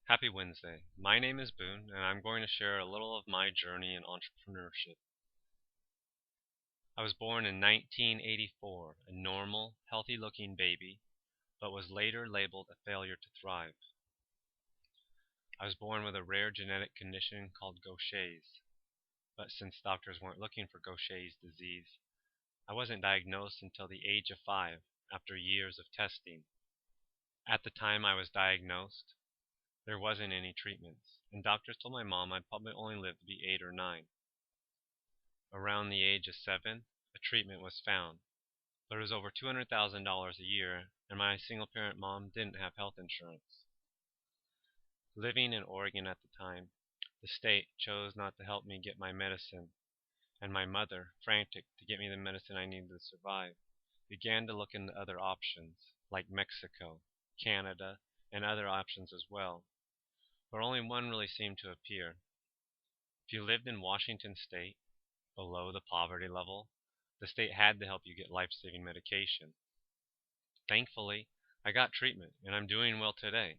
Happy Wednesday. My name is Boone, and I'm going to share a little of my journey in entrepreneurship. I was born in 1984, a normal, healthy-looking baby, but was later labeled a failure to thrive. I was born with a rare genetic condition called Gaucher's, but since doctors weren't looking for Gaucher's disease, I wasn't diagnosed until the age of 5 after years of testing. At the time I was diagnosed, there wasn't any treatments, and doctors told my mom I'd probably only live to be 8 or 9. Around the age of 7, a treatment was found, but it was over $200,000 a year, and my single-parent mom didn't have health insurance. Living in Oregon at the time, the state chose not to help me get my medicine, and my mother, frantic to get me the medicine I needed to survive, began to look into other options, like Mexico, Canada, and other options as well, but only one really seemed to appear. If you lived in Washington State, below the poverty level, the state had to help you get life-saving medication. Thankfully, I got treatment, and I'm doing well today.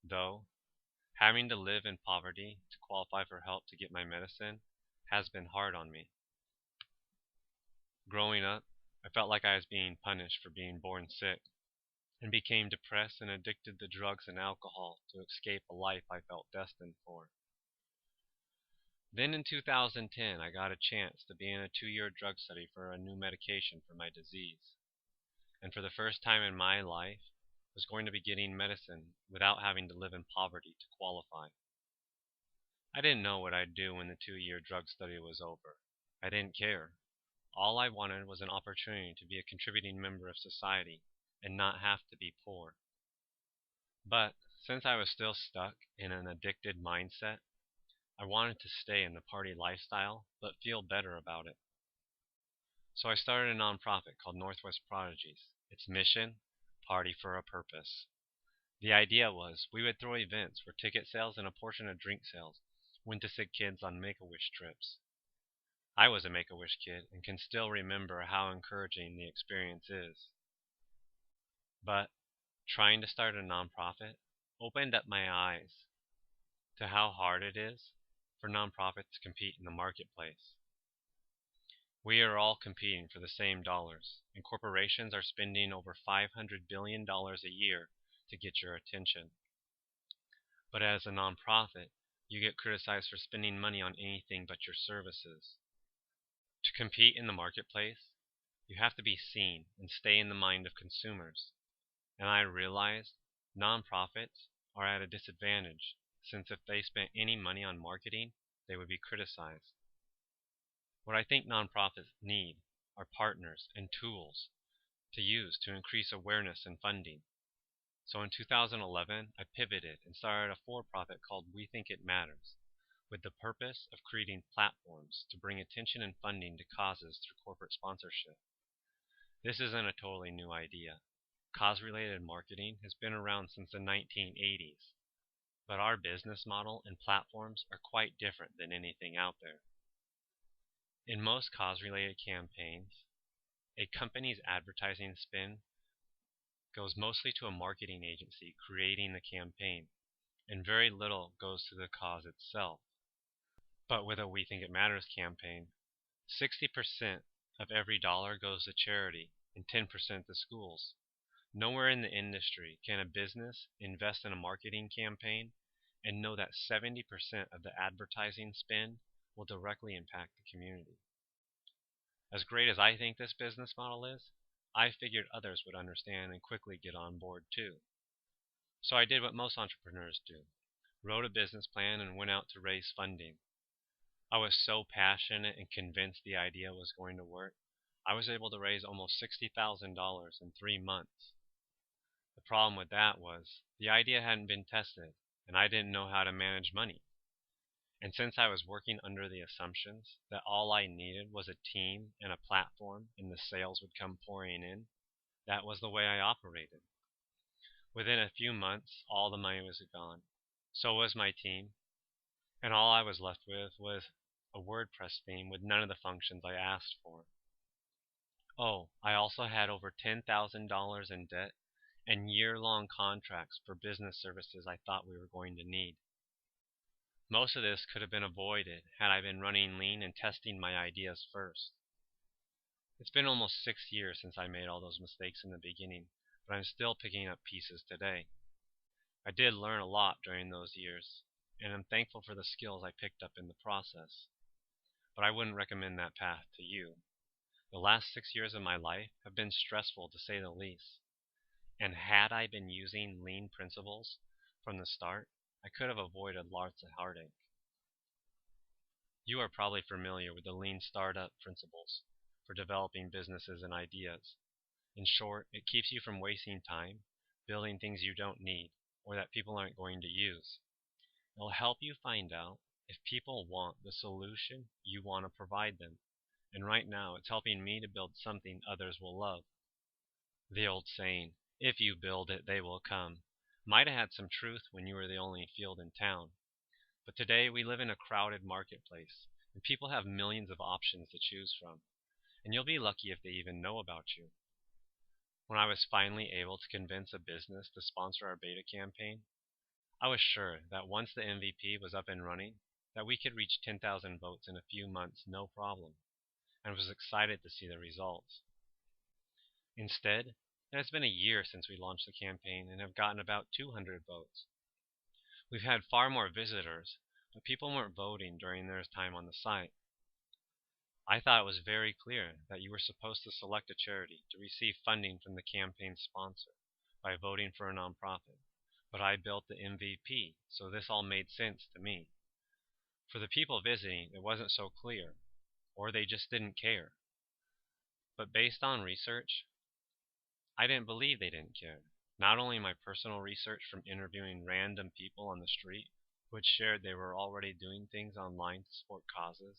Though, having to live in poverty to qualify for help to get my medicine has been hard on me. Growing up, I felt like I was being punished for being born sick, and became depressed and addicted to drugs and alcohol to escape a life I felt destined for. Then in 2010, I got a chance to be in a 2-year drug study for a new medication for my disease. And for the first time in my life, was going to be getting medicine without having to live in poverty to qualify. I didn't know what I'd do when the 2-year drug study was over. I didn't care. All I wanted was an opportunity to be a contributing member of society and not have to be poor. But since I was still stuck in an addicted mindset, I wanted to stay in the party lifestyle, but feel better about it. So I started a nonprofit called Northwest Prodigies. Its mission, Party for a Purpose. The idea was we would throw events where ticket sales and a portion of drink sales went to sick kids on Make-A-Wish trips. I was a Make-A-Wish kid and can still remember how encouraging the experience is. But trying to start a nonprofit opened up my eyes to how hard it is for nonprofits to compete in the marketplace. We are all competing for the same dollars, and corporations are spending over $500 billion a year to get your attention. But as a nonprofit, you get criticized for spending money on anything but your services. To compete in the marketplace, you have to be seen and stay in the mind of consumers. And I realized nonprofits are at a disadvantage, since if they spent any money on marketing, they would be criticized. What I think nonprofits need are partners and tools to use to increase awareness and funding. So in 2011, I pivoted and started a for-profit called We Think It Matters, with the purpose of creating platforms to bring attention and funding to causes through corporate sponsorship. This isn't a totally new idea. Cause-related marketing has been around since the 1980s, but our business model and platforms are quite different than anything out there. In most cause-related campaigns, a company's advertising spend goes mostly to a marketing agency creating the campaign, and very little goes to the cause itself. But with a We Think It Matters campaign, 60% of every dollar goes to charity and 10% to schools. Nowhere in the industry can a business invest in a marketing campaign and know that 70% of the advertising spend will directly impact the community. As great as I think this business model is, I figured others would understand and quickly get on board too. So I did what most entrepreneurs do, wrote a business plan and went out to raise funding. I was so passionate and convinced the idea was going to work, I was able to raise almost $60,000 in 3 months. The problem with that was the idea hadn't been tested, and I didn't know how to manage money. And since I was working under the assumptions that all I needed was a team and a platform and the sales would come pouring in, that was the way I operated. Within a few months, all the money was gone. So was my team. And all I was left with was a WordPress theme with none of the functions I asked for. Oh, I also had over $10,000 in debt and year-long contracts for business services I thought we were going to need. Most of this could have been avoided had I been running lean and testing my ideas first. It's been almost 6 years since I made all those mistakes in the beginning, but I'm still picking up pieces today. I did learn a lot during those years, and I'm thankful for the skills I picked up in the process. But I wouldn't recommend that path to you. The last 6 years of my life have been stressful to say the least, and had I been using lean principles from the start, I could have avoided lots of heartache. You are probably familiar with the lean startup principles for developing businesses and ideas. In short, it keeps you from wasting time building things you don't need or that people aren't going to use. It will help you find out if people want the solution you want to provide them. And right now, it's helping me to build something others will love. The old saying, if you build it, they will come, might have had some truth when you were the only field in town. But today we live in a crowded marketplace, and people have millions of options to choose from. And you'll be lucky if they even know about you. When I was finally able to convince a business to sponsor our beta campaign, I was sure that once the MVP was up and running, that we could reach 10,000 votes in a few months no problem, and was excited to see the results. Instead, it has been a year since we launched the campaign and have gotten about 200 votes. We've had far more visitors, but people weren't voting during their time on the site. I thought it was very clear that you were supposed to select a charity to receive funding from the campaign sponsor by voting for a nonprofit, but I built the MVP, so this all made sense to me. For the people visiting, it wasn't so clear, or they just didn't care. But based on research, I didn't believe they didn't care. Not only my personal research from interviewing random people on the street who had shared they were already doing things online to support causes,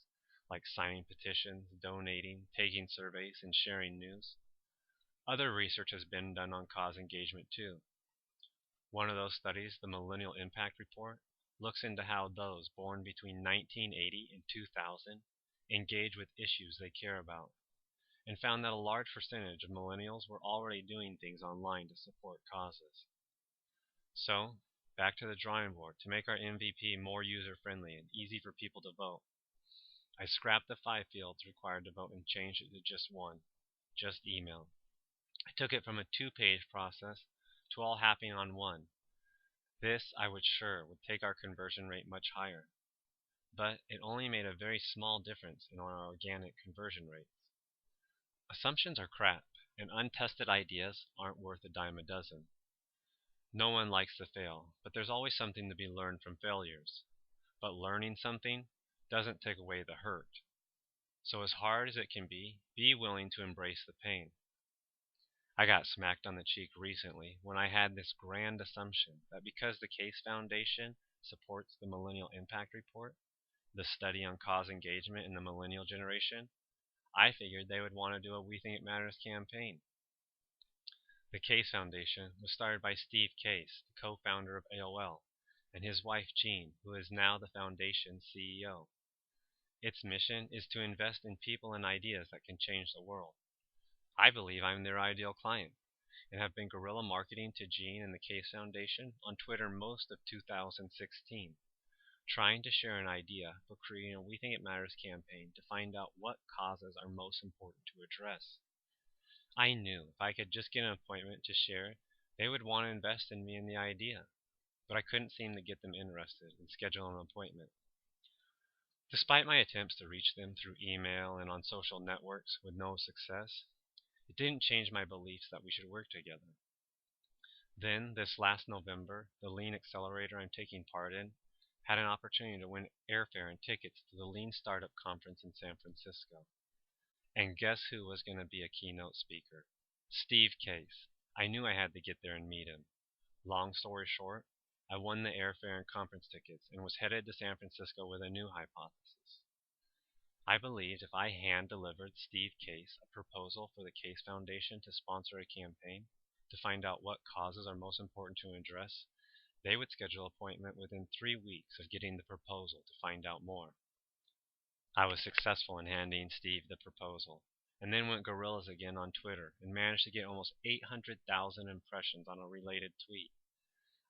like signing petitions, donating, taking surveys, and sharing news. Other research has been done on cause engagement too. One of those studies, the Millennial Impact Report, looks into how those born between 1980 and 2000 engage with issues they care about, and found that a large percentage of millennials were already doing things online to support causes. So, back to the drawing board to make our MVP more user-friendly and easy for people to vote. I scrapped the 5 fields required to vote and changed it to just one, just email. I took it from a 2-page process to all happening on one. This, I was sure, would take our conversion rate much higher, but it only made a very small difference in our organic conversion rates. Assumptions are crap, and untested ideas aren't worth a dime a dozen. No one likes to fail, but there's always something to be learned from failures. But learning something doesn't take away the hurt. So as hard as it can be willing to embrace the pain. I got smacked on the cheek recently when I had this grand assumption that because the Case Foundation supports the Millennial Impact Report, the study on cause engagement in the millennial generation, I figured they would want to do a We Think It Matters campaign. The Case Foundation was started by Steve Case, the co-founder of AOL, and his wife Jean, who is now the foundation's CEO. Its mission is to invest in people and ideas that can change the world. I believe I'm their ideal client, and have been guerrilla marketing to Jean and the Case Foundation on Twitter most of 2016. Trying to share an idea for creating a We Think It Matters campaign to find out what causes are most important to address. I knew if I could just get an appointment to share, they would want to invest in me and the idea, but I couldn't seem to get them interested and schedule an appointment. Despite my attempts to reach them through email and on social networks with no success, it didn't change my beliefs that we should work together. Then, this last November, the Lean Accelerator I'm taking part in had an opportunity to win airfare and tickets to the Lean Startup Conference in San Francisco. And guess who was going to be a keynote speaker? Steve Case. I knew I had to get there and meet him. Long story short, I won the airfare and conference tickets and was headed to San Francisco with a new hypothesis. I believed if I hand-delivered Steve Case a proposal for the Case Foundation to sponsor a campaign to find out what causes are most important to address, they would schedule an appointment within 3 weeks of getting the proposal to find out more. I was successful in handing Steve the proposal, and then went gorillas again on Twitter and managed to get almost 800,000 impressions on a related tweet.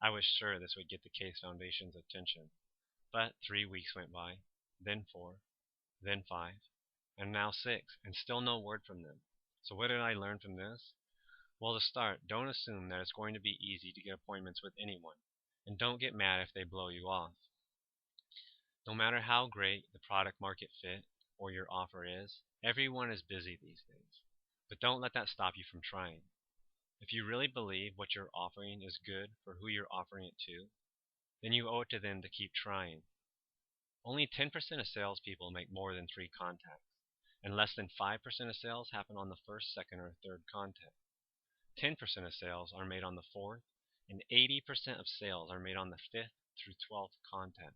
I was sure this would get the Case Foundation's attention. But 3 weeks went by, then 4, then 5, and now 6, and still no word from them. So what did I learn from this? Well, to start, don't assume that it's going to be easy to get appointments with anyone, and don't get mad if they blow you off. No matter how great the product market fit or your offer is, everyone is busy these days. But don't let that stop you from trying. If you really believe what you're offering is good for who you're offering it to, then you owe it to them to keep trying. Only 10% of salespeople make more than 3 contacts, and less than 5% of sales happen on the first, second, or third contact. 10% of sales are made on the 4th, and 80% of sales are made on the 5th through 12th contact.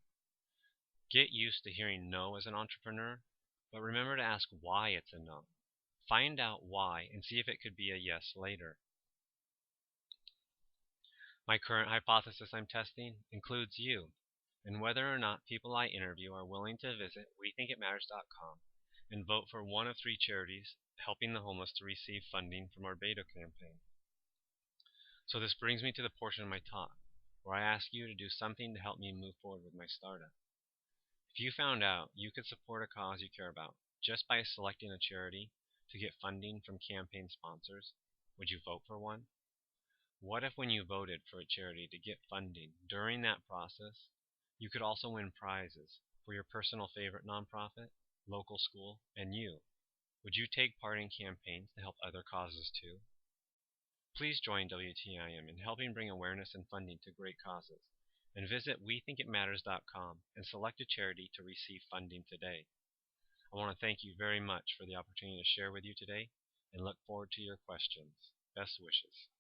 Get used to hearing no as an entrepreneur, but remember to ask why it's a no. Find out why and see if it could be a yes later. My current hypothesis I'm testing includes you, and whether or not people I interview are willing to visit WeThinkItMatters.com and vote for one of 3 charities helping the homeless to receive funding from our beta campaign. So this brings me to the portion of my talk where I ask you to do something to help me move forward with my startup. If you found out you could support a cause you care about just by selecting a charity to get funding from campaign sponsors, would you vote for one? What if when you voted for a charity to get funding during that process, you could also win prizes for your personal favorite nonprofit, local school, and you? Would you take part in campaigns to help other causes too? Please join WTIM in helping bring awareness and funding to great causes, and visit WeThinkItMatters.com and select a charity to receive funding today. I want to thank you very much for the opportunity to share with you today and look forward to your questions. Best wishes.